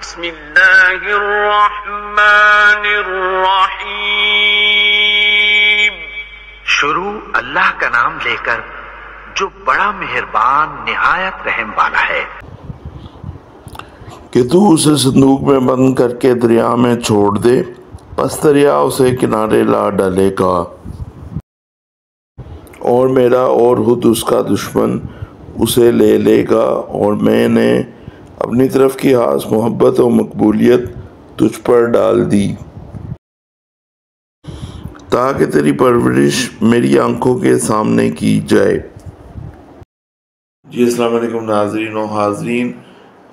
بسم اللہ الرحمن الرحیم۔ شروع اللہ کا نام لے کر جو بڑا مہربان نہایت رحم والا ہے۔ کہ تو اسے صندوق میں بند کر کے دریا میں چھوڑ دے، پس دریا اسے کنارے لا ڈالے گا، اور میرا اور خود اس کا دشمن اسے لے لے گا، اور میں نے اپنی طرف کی خاص محبت و مقبولیت تجھ پر ڈال دی، تاکہ تیری پرورش میری آنکھوں کے سامنے کی جائے۔ جی السلام علیکم ناظرین و حاضرین،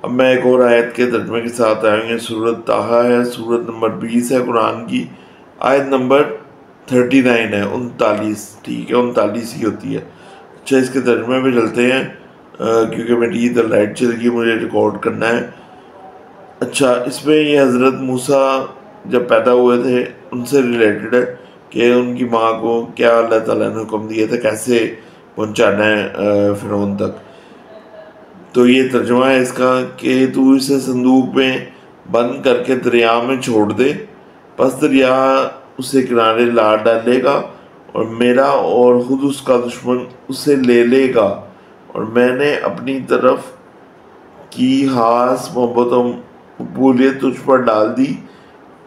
اب میں ایک اور آیت کے ترجمے کے ساتھ آئیں گے۔ سورۃ طٰہٰ ہے، سورت نمبر 20 ہے قرآن کی، آیت نمبر 39 ہے، 39، ٹھیک ہے، 39 ہی ہوتی ہے۔ اچھا اس کے ترجمے پہ چلتے ہیں، کیونکہ میری ادھر لائٹ چل گئی، مجھے ریکارڈ کرنا ہے۔ اچھا اس میں یہ حضرت موسیٰ جب پیدا ہوئے تھے ان سے ریلیٹڈ ہے کہ ان کی ماں کو کیا اللہ تعالیٰ نے حکم دیا تھا کیسے پہنچانا ہے فرعون تک۔ تو یہ ترجمہ ہے اس کا کہ تو اسے صندوق میں بند کر کے دریا میں چھوڑ دے، پس دریا اسے کنارے لا ڈالے گا، اور میرا اور خود اس کا دشمن اسے لے لے گا، اور میں نے اپنی طرف کی خاص محبت و مقبولیت تجھ پر ڈال دی،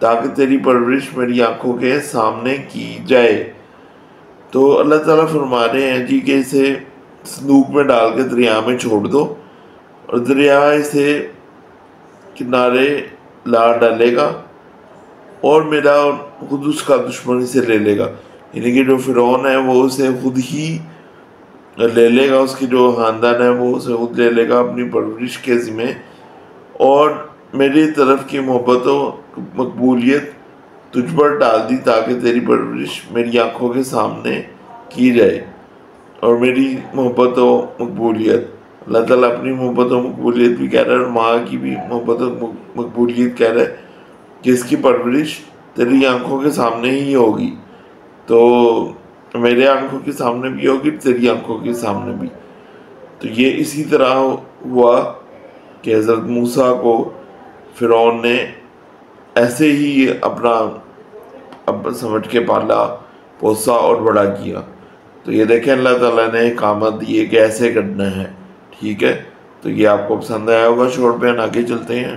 تاکہ تیری پرورش میری آنکھوں کے سامنے کی جائے۔ تو اللہ تعالیٰ فرما رہے ہیں جی کہ اسے صندوق میں ڈال کے دریا میں چھوڑ دو، اور دریا اسے کنارے لا ڈالے گا، اور میرا خود اس کا دشمن اسے لے لے گا، یعنی کہ جو فرعون ہے وہ اسے خود ہی لے لے گا، اس کی جو خاندان ہے وہ اسے خود لے لے گا اپنی پرورش کے ذمہ، اور میری طرف کی محبت و مقبولیت تجھ پر ڈال دی تاکہ تیری پرورش میری آنکھوں کے سامنے کی جائے۔ اور میری محبت و مقبولیت، اللہ تعالیٰ اپنی محبت و مقبولیت بھی کہہ رہا ہے، اور ماں کی بھی محبت و مقبولیت کہہ رہا ہے کہ اس کی پرورش تیری آنکھوں کے سامنے ہی ہوگی، تو میرے آنکھوں کے سامنے بھی ہوگی، تیری آنکھوں کے سامنے بھی۔ تو یہ اسی طرح ہوا کہ حضرت موسیٰ کو فرعون نے ایسے ہی اپنا سمجھ کے پالا پوسا اور بڑا کیا۔ تو یہ دیکھیں اللہ تعالیٰ نے احکامات دیے کہ ایسے کرنا ہے، ٹھیک ہے۔ تو یہ آپ کو پسند آیا ہوگا، شورٹ بیان آگے چلتے ہیں۔